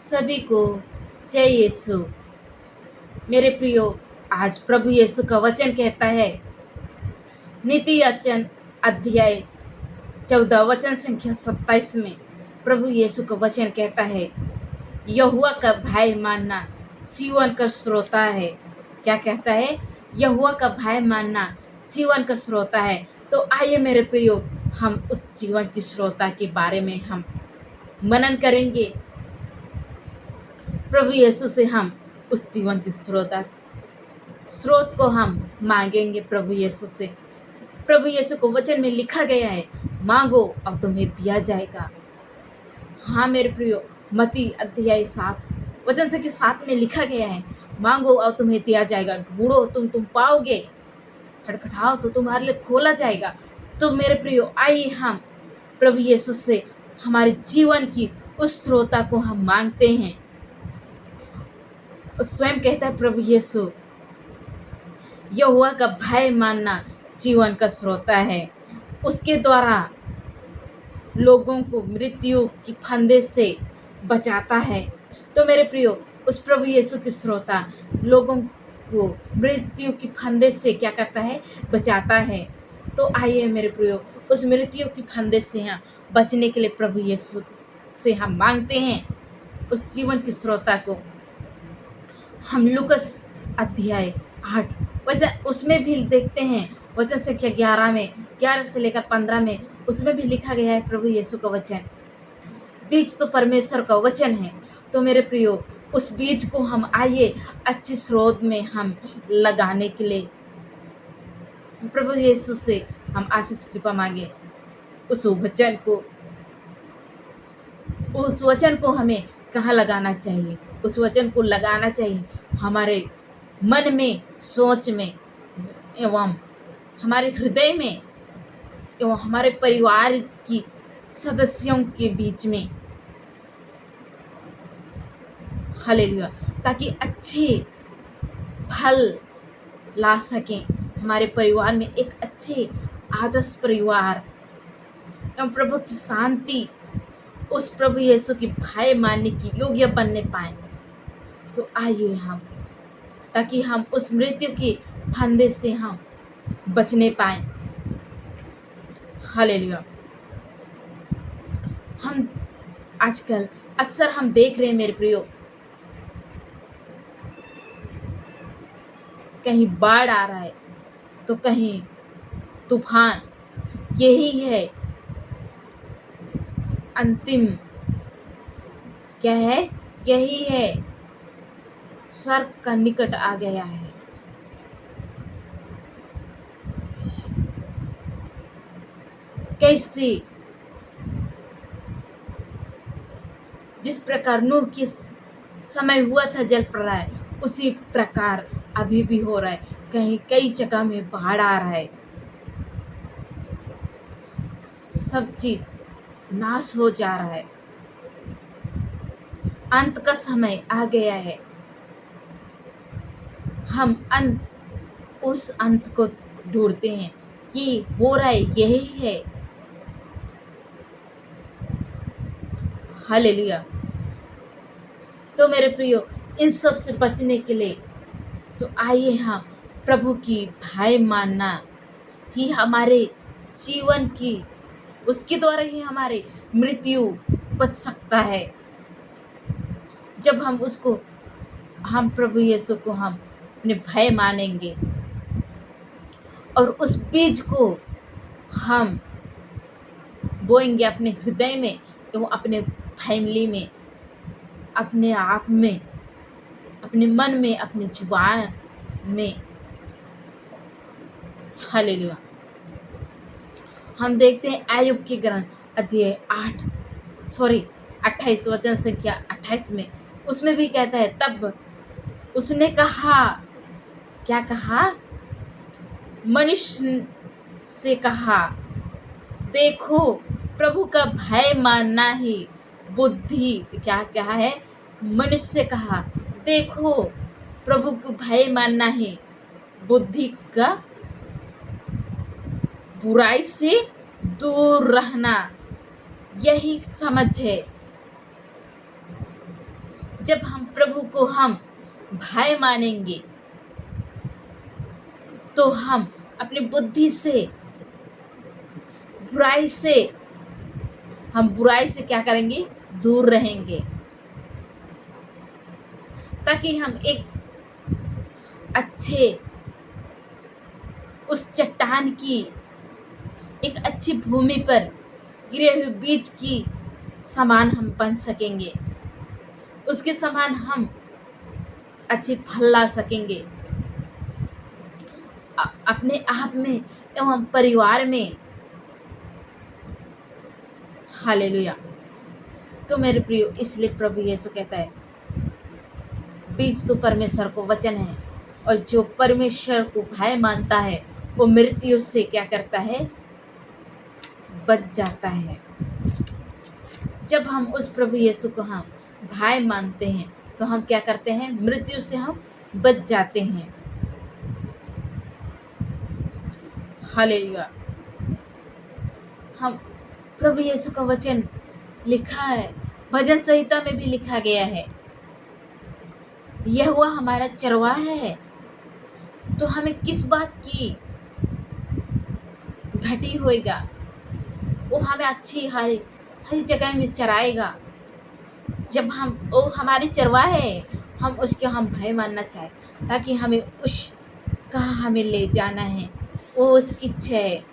सभी को जय यीशु। मेरे प्रियो, आज प्रभु यीशु का वचन कहता है, नीति वचन अध्याय 14 वचन संख्या 27 में प्रभु यीशु का वचन कहता है, यहोवा का भय मानना जीवन का स्रोता है। क्या कहता है? यहोवा का भय मानना जीवन का स्रोता है। तो आइए मेरे प्रियो, हम उस जीवन की स्रोता के बारे में हम मनन करेंगे। प्रभु यीशु से हम उस जीवन की स्रोत को हम मांगेंगे। प्रभु यीशु से, प्रभु यीशु को वचन में लिखा गया है, मांगो और तुम्हें दिया जाएगा। हाँ मेरे प्रियो, मत्ती अध्याय 7 वचन से कि 7 में लिखा गया है, मांगो और तुम्हें दिया जाएगा, ढूंढो तुम पाओगे, खटखटाओ तो तुम्हारे लिए खोला जाएगा। तो मेरे प्रियो, आइए हम प्रभु यीशु से हमारे जीवन की उस स्रोता को हम मांगते हैं। स्वयं कहता है प्रभु यीशु, यहोवा का भय मानना जीवन का स्रोता है। उसके द्वारा लोगों को मृत्यु की फंदे से बचाता है। तो मेरे प्रियो, उस प्रभु यीशु की स्रोता लोगों को मृत्यु की फंदे से क्या करता है? बचाता है। तो आइए मेरे प्रियो, उस मृत्यु की फंदे से हम बचने के लिए प्रभु यीशु से हम मांगते हैं उस जीवन की स्रोता को। हम लूकस अध्याय 8 वचन उसमें भी देखते हैं, वचन संख्या 11 से लेकर 15 में उसमें भी लिखा गया है प्रभु यीशु का वचन, बीज तो परमेश्वर का वचन है। तो मेरे प्रियो, उस बीज को हम आइए अच्छे स्रोत में हम लगाने के लिए प्रभु यीशु से हम आशीष कृपा मांगे। उस वचन को हमें कहाँ लगाना चाहिए? उस वचन को लगाना चाहिए हमारे मन में, सोच में एवं हमारे हृदय में एवं हमारे परिवार की सदस्यों के बीच में। हालेलुया। ताकि अच्छे फल ला सकें हमारे परिवार में, एक अच्छे आदर्श परिवार एवं प्रभु की शांति उस प्रभु यीशु की भय मानने की योग्य बनने पाए। तो आइए हम, ताकि हम उस मृत्यु के फंदे से हम बचने पाए। हालेलुया। हम आजकल अक्सर हम देख रहे हैं मेरे प्रियो, कहीं बाढ़ आ रहा है तो कहीं तूफान। यही है अंतिम, क्या है? यही है स्वर्ग का निकट आ गया है। कैसे जिस प्रकार नूह के समय हुआ था जल प्रलय, उसी प्रकार अभी भी हो रहा है। कहीं कई जगह में बाढ़ आ रहा है, सब चीज नाश हो जा रहा है। अंत का समय आ गया है। हम उस अंत को ढूंढते हैं कि हो रहा है, यही है। हालेलुया। तो मेरे प्रियो, इन सब से बचने के लिए तो आइए हम प्रभु की भय मानना ही हमारे जीवन की, उसके द्वारा ही हमारे मृत्यु बच सकता है। जब हम प्रभु यीशु को हम अपने भय मानेंगे और उस बीज को हम बोएंगे अपने हृदय में एवं अपने फैमिली में, अपने आप में, अपने मन में, अपनी जुबान में। हालेलुया। हम देखते हैं आयुब के ग्रंथ अध्याय 28 वचन संख्या 28 में उसमें भी कहता है, तब उसने कहा, क्या कहा? मनुष्य से कहा, देखो प्रभु का भय मानना ही बुद्धि, क्या कहा है? मनुष्य से कहा, देखो प्रभु को भय मानना ही बुद्धि का, बुराई से दूर रहना यही समझ है। जब हम प्रभु को हम भाई मानेंगे तो हम अपनी बुद्धि से बुराई से क्या करेंगे, दूर रहेंगे, ताकि हम एक अच्छे उस चट्टान की, एक अच्छी भूमि पर गिरे हुए बीज की समान हम बन सकेंगे, उसके समान हम अच्छे फल ला सकेंगे अपने आप में एवं परिवार में। हालेलुया। तो मेरे प्रियो, इसलिए प्रभु यीशु कहता है बीज तो परमेश्वर को वचन है, और जो परमेश्वर को भाई मानता है वो मृत्यु से क्या करता है, बच जाता है। जब हम उस प्रभु यीशु को हम भाई मानते हैं तो हम क्या करते हैं, मृत्यु से हम बच जाते हैं। हालेलुया। हम प्रभु यीशु का वचन लिखा है, भजन संहिता में भी लिखा गया है, यहोवा हमारा चरवाहा है, तो हमें किस बात की घटी होएगा, वो हमें अच्छी हरी जगह में चराएगा। जब वो हमारी चरवाहा है, हम उसके हम भाई मानना चाहे, ताकि हमें कहाँ हमें ले जाना है, वो उसकी इच्छा है,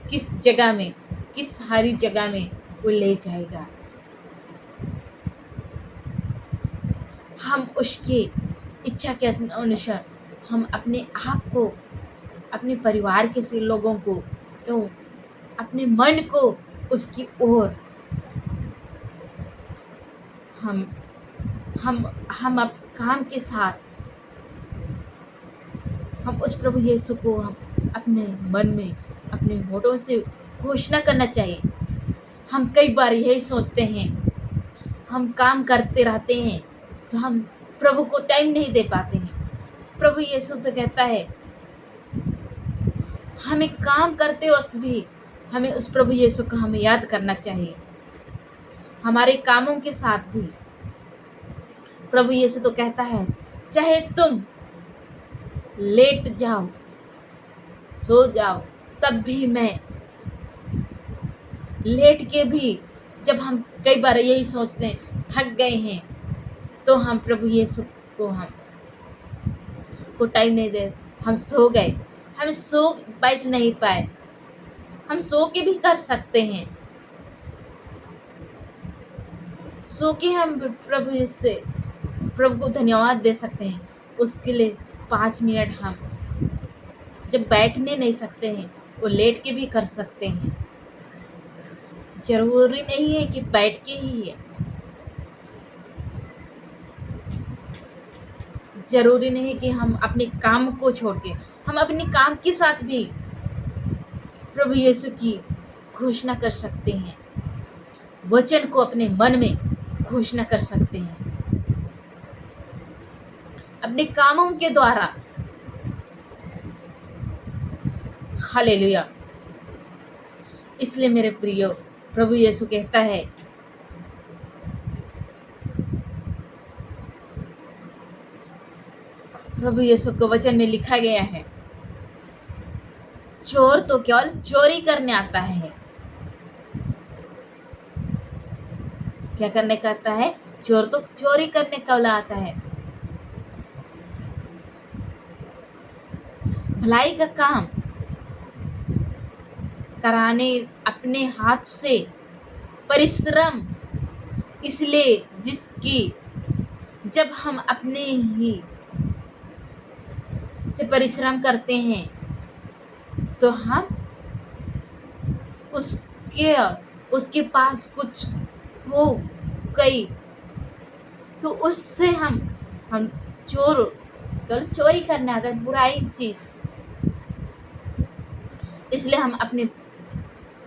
किस जगह में, किस हरी जगह में वो ले जाएगा। हम उसकी इच्छा के अनुसार हम अपने आप को, अपने परिवार के से लोगों को, तो अपने मन को उसकी ओर हम अब काम के साथ हम उस प्रभु यीशु को हम अपने मन में, अपने होठों से घोषणा करना चाहिए। हम कई बार यही सोचते हैं, हम काम करते रहते हैं तो हम प्रभु को टाइम नहीं दे पाते हैं। प्रभु यीशु तो कहता है हमें काम करते वक्त भी हमें उस प्रभु यीशु को हमें याद करना चाहिए। हमारे कामों के साथ भी प्रभु यीशु तो कहता है चाहे तुम लेट जाओ, सो जाओ, तब भी मैं लेट के भी, जब हम कई बार यही सोचते हैं थक गए हैं तो हम प्रभु यीशु को टाइम नहीं दे, हम सो गए, हम सो बैठ नहीं पाए, हम सो के भी कर सकते हैं, सो के हम प्रभु को धन्यवाद दे सकते हैं। उसके लिए 5 मिनट हम जब बैठने नहीं सकते हैं वो लेट के भी कर सकते हैं। जरूरी नहीं है कि बैठ के ही है, जरूरी नहीं कि हम अपने काम को छोड़ के, हम अपने काम के साथ भी प्रभु यीशु की घोषणा कर सकते हैं, वचन को अपने मन में घोषणा कर सकते हैं अपने कामों के द्वारा। हालेलुया। इसलिए मेरे प्रियो, प्रभु यीशु कहता है प्रभु यीशु के वचन में लिखा गया है चोर तो केवल चोरी करने आता है। क्या करने का आता है? चोर तो चोरी करने केवल आता है। भलाई का काम कराने अपने हाथ से परिश्रम, इसलिए जिसकी जब हम अपने ही से परिश्रम करते हैं तो हम उसके पास कुछ हो गई तो उससे हम चोरी करने आता है, बुराई चीज। इसलिए हम अपने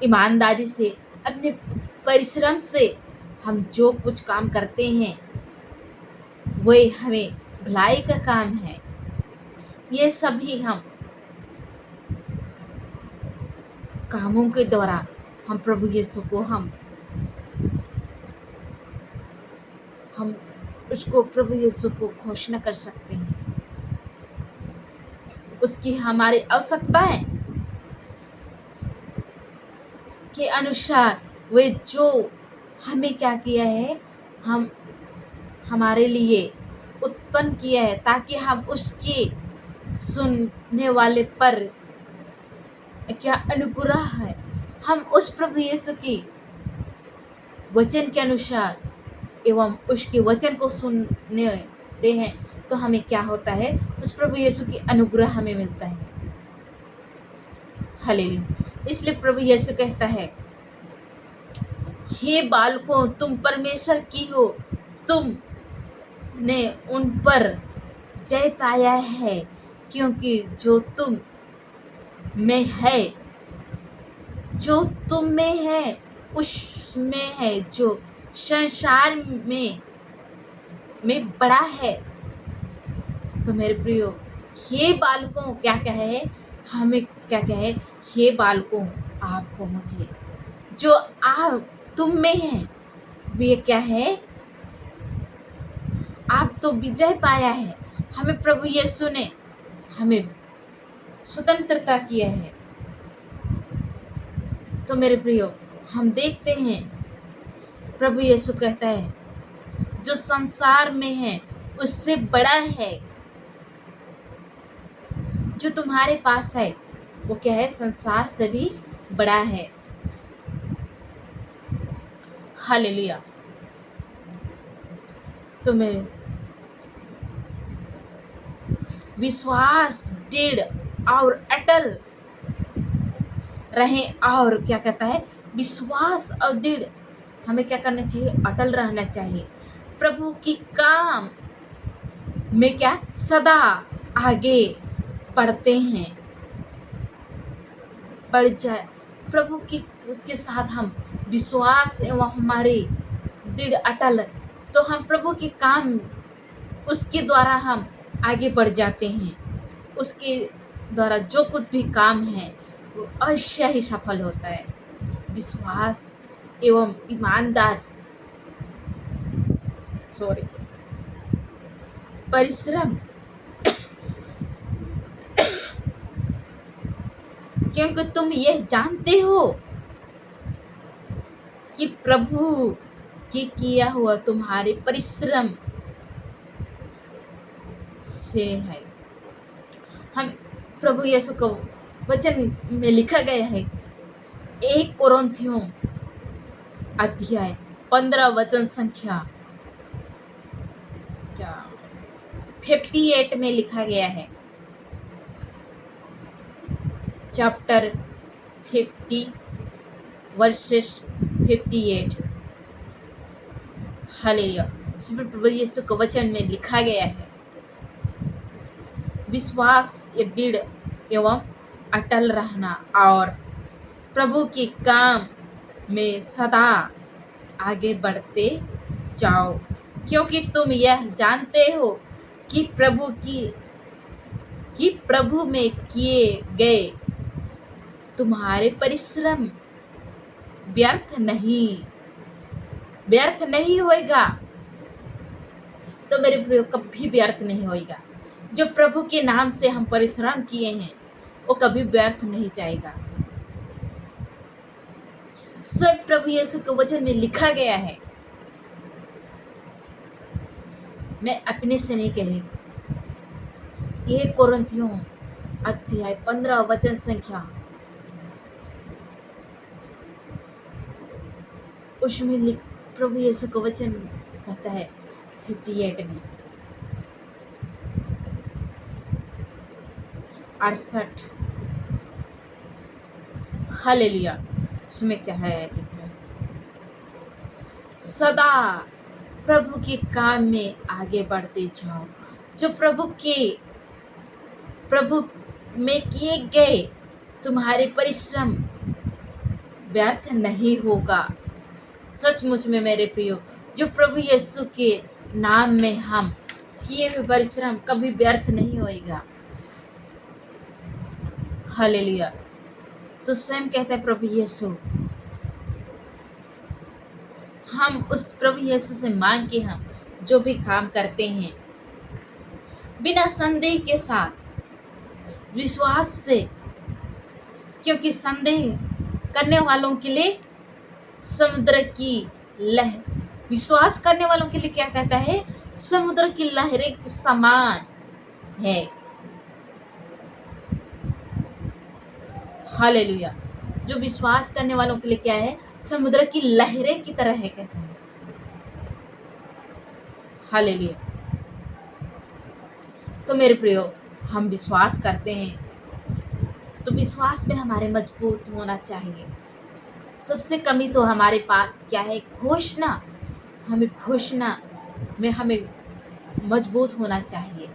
ईमानदारी से, अपने परिश्रम से हम जो कुछ काम करते हैं वही हमें भलाई का काम है। ये सभी हम कामों के द्वारा हम प्रभु यीशु को हम हम उसको, प्रभु यीशु को घोषणा कर सकते हैं। उसकी हमारी आवश्यकताएं के अनुसार वे जो हमें क्या किया है, हम हमारे लिए उत्पन्न किया है, ताकि हम उसके सुनने वाले पर क्या अनुग्रह है, हम उस प्रभु यीशु की वचन के अनुसार एवं उसके वचन को सुनते हैं, तो हमें क्या होता है, उस प्रभु यीशु की अनुग्रह हमें मिलता है। हालेलुया। इसलिए प्रभु यीशु कहता है, हे बालकों, तुम परमेश्वर की हो, तुमने उन पर जय पाया है, क्योंकि जो तुम में है, जो तुम में है उसमें है जो संसार में बड़ा है। तो मेरे प्रियो, हे बालकों, क्या कहे, हमें क्या कहे, हे बालकों, आपको मुझे, जो आप तुम में है, वे क्या है, आप तो विजय पाया है। हमें प्रभु यीशु ने हमें स्वतंत्रता किया है। तो मेरे प्रियो, हम देखते हैं प्रभु यीशु कहता है, जो संसार में है उससे बड़ा है। जो तुम्हारे पास है वो क्या है, संसार से भी बड़ा है। हालेलुया। तो मेरे विश्वास दृढ़ और अटल रहे, और क्या कहता है, विश्वास और दृढ़ हमें क्या करना चाहिए, अटल रहना चाहिए। प्रभु की काम में क्या सदा आगे बढ़ते हैं, बढ़ जाए। प्रभु के साथ हम विश्वास एवं हमारे दृढ़ अटल, तो हम प्रभु के काम, उसके द्वारा हम आगे बढ़ जाते हैं। उसके द्वारा जो कुछ भी काम है वो अवश्य ही सफल होता है। विश्वास एवं ईमानदार परिश्रम, क्योंकि तुम यह जानते हो कि प्रभु के किया हुआ तुम्हारे परिश्रम से है। हम प्रभु यीशु को वचन में लिखा गया है, 1 कोरिन्थियों अध्याय 15 वचन संख्या 58 में लिखा गया है। Chapter 50 versus 58। हालेलुया। इसमें प्रभु यीशु के वचन में लिखा गया है, विश्वास दृढ़ एवं अटल रहना और प्रभु के काम में सदा आगे बढ़ते जाओ, क्योंकि तुम यह जानते हो कि प्रभु में किए गए तुम्हारे परिश्रम व्यर्थ नहीं होएगा। तो मेरे प्रियो, कभी व्यर्थ नहीं होएगा। जो प्रभु के नाम से हम परिश्रम किए हैं वो कभी व्यर्थ नहीं जाएगा। सब प्रभु यीशु के वचन में लिखा गया है, मैं अपने से नहीं कह रही। 1 कोरिन्थियों अध्याय 15 वचन संख्या, उसमें प्रभु यीशु का वचन कहता है 58 में 68। हालेलुया। उसमें क्या है, सदा प्रभु के काम में आगे बढ़ते जाओ। जो प्रभु में किए गए तुम्हारे परिश्रम व्यर्थ नहीं होगा। सचमुच में मेरे प्रियो, जो प्रभु यीशु के नाम में हम किए हुए परिश्रम कभी व्यर्थ नहीं होएगा। हालेलुया। तो स्वयं कहता है प्रभु यीशु, हम उस प्रभु यीशु से मांग के हम जो भी काम करते हैं बिना संदेह के साथ, विश्वास से, क्योंकि संदेह करने वालों के लिए समुद्र की लहर, विश्वास करने वालों के लिए क्या कहता है, समुद्र की लहरें के समान है। हालेलुया। जो विश्वास करने वालों के लिए क्या है, समुद्र की लहरें की तरह है, कहते हैं। हालेलुया। तो मेरे प्रियो, हम विश्वास करते हैं तो विश्वास में हमारे मजबूत होना चाहिए। सबसे कमी तो हमारे पास क्या है, घोषणा, हमें घोषणा में हमें मजबूत होना चाहिए।